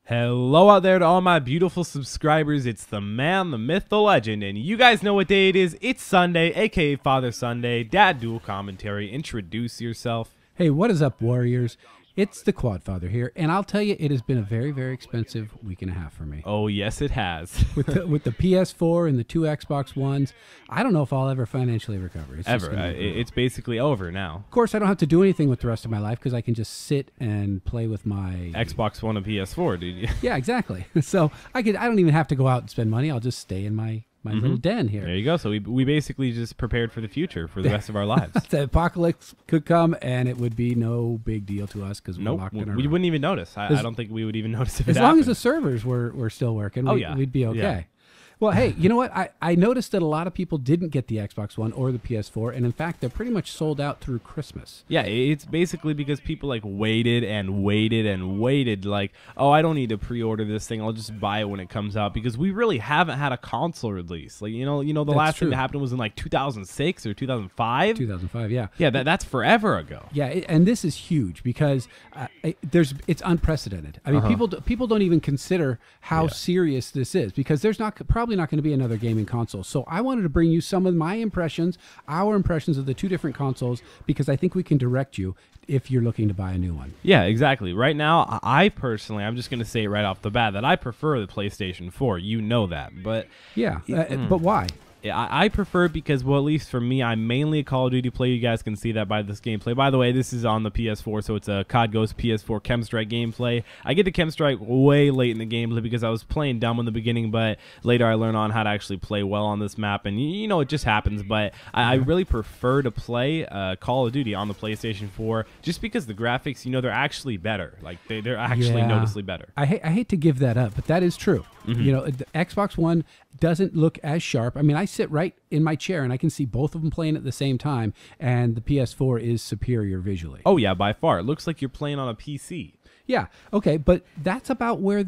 Hello out there to all my beautiful subscribers. It's the man, the myth, the legend, and you guys know what day it is. It's Sunday, aka Father Sunday. Dad Dual Commentary. Introduce yourself. Hey, what is up, Warriors? It's the Quad Father here, and I'll tell you, it has been a very, very expensive week and a half for me. Oh, yes, it has. with the PS4 and the 2 Xbox Ones, I don't know if I'll ever financially recover. It's basically over now. Of course, I don't have to do anything with the rest of my life because I can just sit and play with my Xbox One and PS4, dude. Yeah, exactly. So I don't even have to go out and spend money. I'll just stay in my little den here. There you go. So we basically just prepared for the future for the rest of our lives. The apocalypse could come, and it would be no big deal to us because we're locked in our we room. wouldn't even notice. I don't think we would even notice if it as happened. long as the servers were still working, we'd be okay. Yeah. Well, hey, you know what? I noticed that a lot of people didn't get the Xbox One or the PS4, and in fact, they're pretty much sold out through Christmas. Yeah, it's basically because people like waited and waited and waited. Like, oh, I don't need to pre-order this thing. I'll just buy it when it comes out because we really haven't had a console release. Like, you know, the last thing that happened was in like 2006 or 2005. 2005, yeah. Yeah, that's forever ago. Yeah, and this is huge because it's unprecedented. I mean, people don't even consider how serious this is because there's probably not going to be another gaming console. So I wanted to bring you some of my impressions, our impressions of the two different consoles, because I think we can direct you if you're looking to buy a new one. Yeah, exactly. Right now, I personally, I'm just going to say it right off the bat that I prefer the PlayStation 4. You know that, but yeah, but why? I prefer it because, well, at least for me, I'm mainly a Call of Duty player. You guys can see that by this gameplay. By the way, this is on the PS4, so it's a COD Ghost PS4 Chem Strike gameplay. I get to Chem Strike way late in the gameplay because I was playing dumb in the beginning, but later I learned on how to actually play well on this map, and you know, it just happens. But I really prefer to play Call of Duty on the PlayStation 4 just because the graphics, you know, they're actually better. Like, they're actually noticeably better. I hate to give that up, but that is true. You know, the Xbox One doesn't look as sharp. I mean, I sit right in my chair and I can see both of them playing at the same time, and the PS4 is superior visually. Oh yeah, by far. It looks like you're playing on a PC. Yeah, okay, but that's about where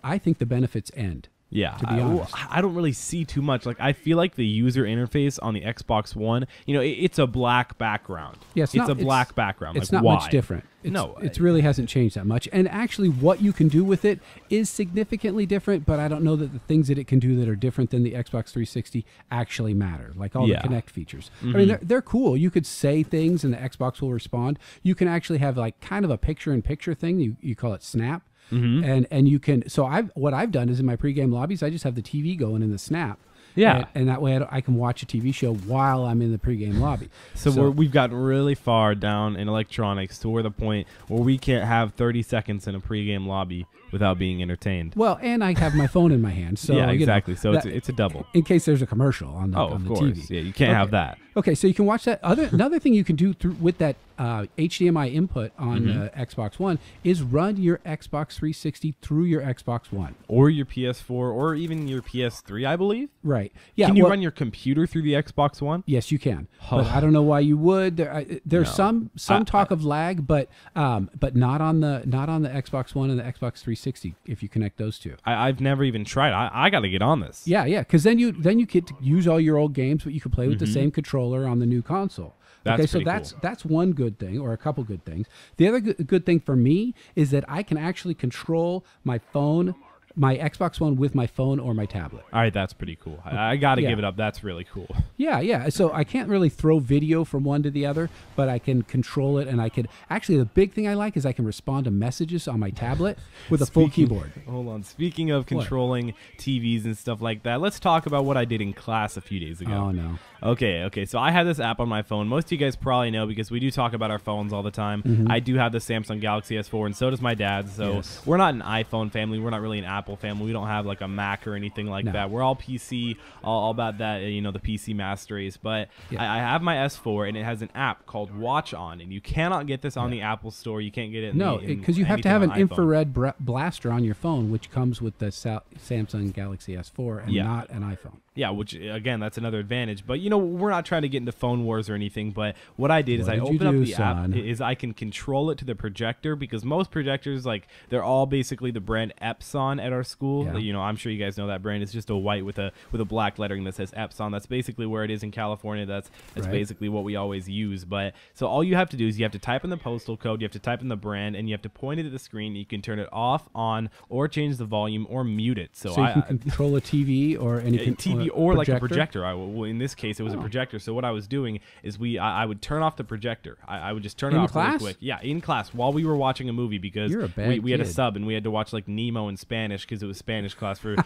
I think the benefits end. Yeah, to be honest. I don't really see too much. Like, I feel like the user interface on the Xbox One, you know, it's a black background. Yeah, it's a black background. It's like, not why? much different. No, it really hasn't changed that much. And actually, what you can do with it is significantly different, but I don't know that the things that it can do that are different than the Xbox 360 actually matter, like all the Kinect features. I mean, they're cool. You could say things and the Xbox will respond. You can actually have like kind of a picture-in-picture thing. You call it Snap. And you can, so what I've done is in my pregame lobbies, I just have the TV going in the Snap. Yeah. And that way I can watch a TV show while I'm in the pregame lobby. So we've gotten really far down in electronics to where the point where we can't have 30 seconds in a pregame lobby without being entertained. Well, and I have my phone in my hand. So yeah, exactly. You know, so it's a double. In case there's a commercial on the, of course. TV. Yeah, you can't have that. Okay, so you can watch that. Another thing you can do with that HDMI input on Xbox One is run your Xbox 360 through your Xbox One. Or your PS4 or even your PS3, I believe. Right. Yeah. Can you run your computer through the Xbox One? Yes, you can. But I don't know why you would. There's some talk of lag, but not on the Xbox One and the Xbox 360 if you connect those two. I've never even tried. I got to get on this. Yeah, because then you get to use all your old games, but you can play with the same controller on the new console. That's cool. That's one good thing, or a couple good things. The other good thing for me is that I can actually control my phone, my Xbox One with my phone or my tablet. All right, that's pretty cool. I got to give it up. That's really cool. Yeah. So I can't really throw video from one to the other, but I can control it, and I could actually. The big thing I like is I can respond to messages on my tablet with a full keyboard. Hold on. Speaking of controlling TVs and stuff like that, let's talk about what I did in class a few days ago. Oh no. Okay. So I have this app on my phone. Most of you guys probably know because we do talk about our phones all the time. I do have the Samsung Galaxy S4, and so does my dad. So we're not an iPhone family. We're not really an Apple family. We don't have like a Mac or anything like that. We're all PC, all about that, you know, the PC master race. But I have my S4, and it has an app called Watch On, and you cannot get this on the Apple Store. You can't get it. Because you have to have an infrared blaster on your phone, which comes with the Samsung Galaxy S4 and not an iPhone. Yeah, which, again, that's another advantage. But, you know, we're not trying to get into phone wars or anything. But what I did is I opened up the app. Is I can control it to the projector because most projectors, like, they're all basically the brand Epson our school. Yeah. You know, I'm sure you guys know that brand. It's just a white with a black lettering that says Epps on. That's basically where it is in California. That's Right. basically what we always use. But so all you have to do is you have to type in the postal code, you have to type in the brand, and you have to point it at the screen. You can turn it off, on, or change the volume or mute it. So you can control a TV or any TV or like a projector? projector. In this case, it was a projector. So what I was doing is I would turn off the projector. I would just turn it off really quick. Yeah, in class while we were watching a movie because we had a sub and we had to watch like Nemo in Spanish because it was Spanish class for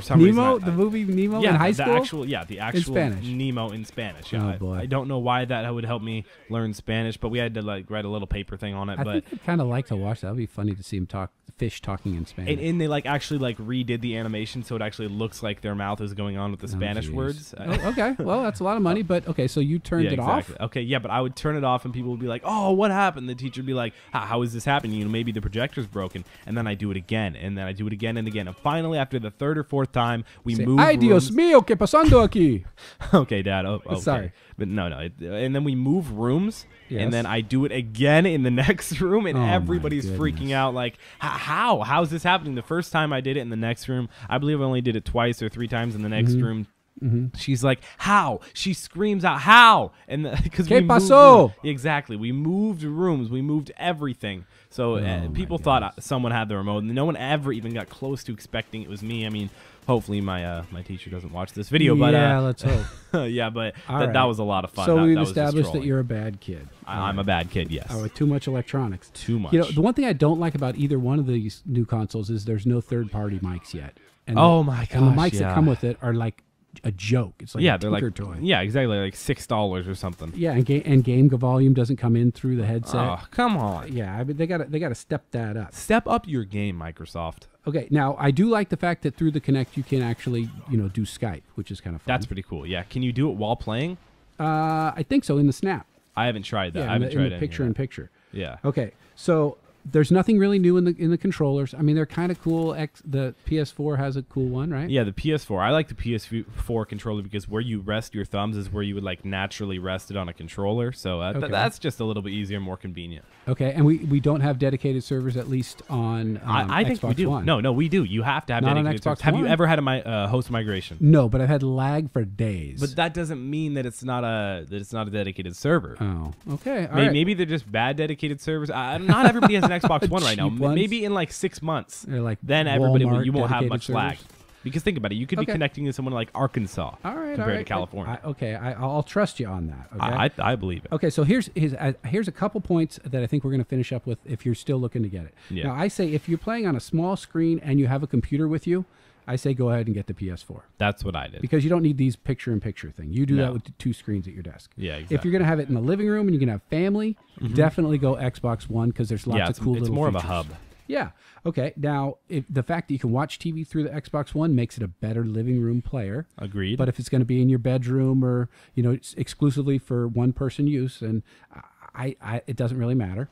some reason. Nemo, the movie Nemo in high school? The actual Nemo in Spanish. Yeah, oh boy. I don't know why that would help me learn Spanish, but we had to like write a little paper thing on it. I think I'd kind of like to watch that. It'd be funny to see him fish talking in Spanish. And they like actually like redid the animation so it actually looks like their mouth is going on with the Spanish words. Okay, well that's a lot of money, but okay, so you turned it off. Okay, yeah, but I would turn it off and people would be like, "Oh, what happened?" The teacher would be like, "How is this happening? You know, maybe the projector's broken." And then I do it again, and then I do it again and again, and finally, after the third or fourth time, we move. Ay, Dios mío, qué pasando aquí? Okay, Dad. Okay. Sorry, but no. And then we move rooms, and then I do it again in the next room, and everybody's freaking out. Like, how's this happening? The first time I did it in the next room, I believe I only did it twice or 3 times in the next room. She's like, how? She screams out, how? And because ¿Qué pasó? Exactly. We moved rooms. We moved everything. So people thought someone had the remote. And no one ever even got close to expecting it was me. I mean, hopefully my teacher doesn't watch this video. But yeah, let's hope. yeah, but that was a lot of fun. So we've established that you're a bad kid. I'm a bad kid, yes. With too much electronics. Too much. You know, the one thing I don't like about either one of these new consoles is there's no third-party mics yet. And my gosh, and the mics that come with it are like a joke. It's like a Tinker toy. Yeah, exactly, like $6 or something. Yeah, and game volume doesn't come in through the headset. Oh, come on. Yeah, I mean they got to step that up. Step up your game, Microsoft. Okay, now I do like the fact that through the Kinect you can actually do Skype, which is kind of fun. That's pretty cool. Yeah, can you do it while playing? I think so in the Snap. I haven't tried that. Yeah, I haven't tried the picture-in-picture. Yeah. Okay, so there's nothing really new in the controllers. I mean, they're kind of cool. The PS4 has a cool one, right? Yeah, the PS4. I like the PS4 controller because where you rest your thumbs is where you would like naturally rest it on a controller. So that's just a little bit easier, more convenient. Okay, and we don't have dedicated servers, at least on I think Xbox we do. One. No, we do. You have to have not dedicated on Xbox servers. Have One? you ever had a host migration? No, but I've had lag for days. But that doesn't mean that it's not a dedicated server. Oh, okay. All right. Maybe they're just bad dedicated servers. Not everybody has an Xbox One right now. Maybe in like 6 months, like then you won't have much lag. servers. Because think about it, you could be connecting to someone like Arkansas compared to California. I'll trust you on that. Okay? I believe it. Okay, so here's a couple points that I think we're going to finish up with if you're still looking to get it. Yeah. Now, I say if you're playing on a small screen and you have a computer with you, I say go ahead and get the PS4. That's what I did. Because you don't need these picture-in-picture thing. You do that with the 2 screens at your desk. Yeah, exactly. If you're going to have it in the living room and you're going to have family, definitely go Xbox One because there's lots of cool little features. It's more of a hub. Yeah. Okay. Now, the fact that you can watch TV through the Xbox One makes it a better living room player. Agreed. But if it's going to be in your bedroom or it's exclusively for one-person use, and it doesn't really matter.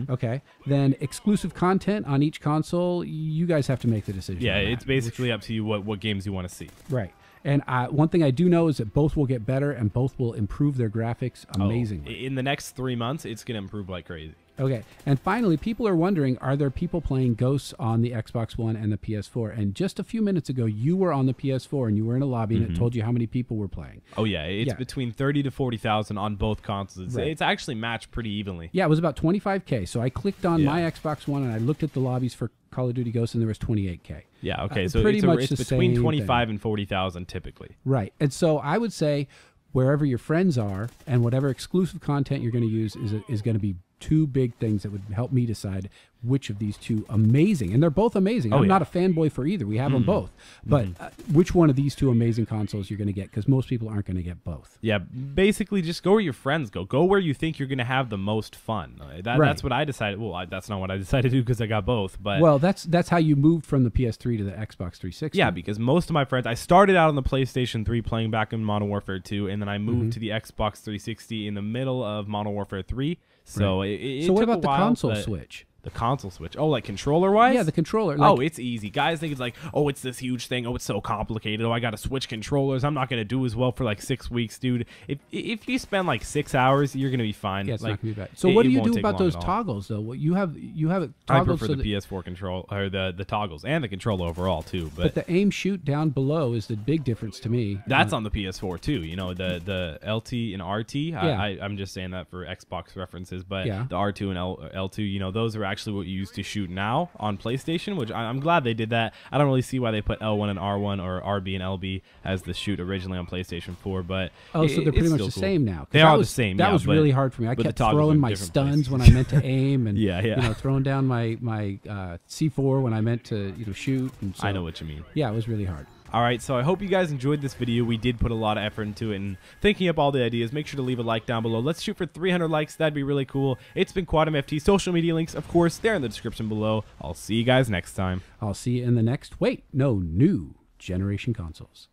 Okay. Then exclusive content on each console, you guys have to make the decision. Yeah, it's basically up to you what games you want to see. Right. And one thing I do know is that both will get better and both will improve their graphics amazingly. In the next 3 months, it's going to improve like crazy. Okay. And finally, people are wondering, are there people playing Ghosts on the Xbox One and the PS4? And just a few minutes ago, you were on the PS4 and you were in a lobby and it told you how many people were playing. Oh, yeah. It's between 30 to 40,000 on both consoles. Right. It's actually matched pretty evenly. Yeah, it was about 25K. So I clicked on my Xbox One and I looked at the lobbies for Call of Duty Ghosts and there was 28K. Yeah, okay. So it's between 25 and 40,000 typically. Right. And so I would say wherever your friends are and whatever exclusive content you're going to use is going to be 2 big things that would help me decide which of these 2 amazing, and they're both amazing. I'm not a fanboy for either. We have them both. But which one of these 2 amazing consoles you're going to get, because most people aren't going to get both. Yeah, basically just go where your friends go. Go where you think you're going to have the most fun. That's what I decided. Well, that's not what I decided to do because I got both. But well, that's how you moved from the PS3 to the Xbox 360. Yeah, because most of my friends, I started out on the PlayStation 3 playing back in Modern Warfare 2, and then I moved to the Xbox 360 in the middle of Modern Warfare 3. So so what about the console switch? The console switch. Oh, like controller-wise? Yeah, the controller. Like, oh, it's easy. Guys think it's like, oh, it's this huge thing. Oh, it's so complicated. Oh, I got to switch controllers. I'm not going to do as well for like 6 weeks, dude. If you spend like 6 hours, you're going to be fine. Yeah, it's like, not going to be bad. So what do you do about those toggles, though? What you have it toggles. I prefer the PS4 control, or the toggles, and the controller overall, too. But the aim shoot down below is the big difference to me. That's on the PS4, too. You know, the LT and RT. Yeah. I'm just saying that for Xbox references, but yeah. the R2 and L2, you know, those are actually what you use to shoot now on PlayStation, which I'm glad they did that. I don't really see why they put L1 and R1 or RB and LB as the shoot originally on PlayStation 4, but so they're pretty much the same now. They are the same. That was really hard for me. I kept throwing my stuns when I meant to aim, and yeah. You know, throwing down my C4 when I meant to shoot. And so, I know what you mean. Yeah, it was really hard. All right, so I hope you guys enjoyed this video. We did put a lot of effort into it and thinking up all the ideas. Make sure to leave a like down below. Let's shoot for 300 likes. That'd be really cool. It's been Quantum FT. Social media links, of course, they're in the description below. I'll see you guys next time. I'll see you in the next, new generation consoles.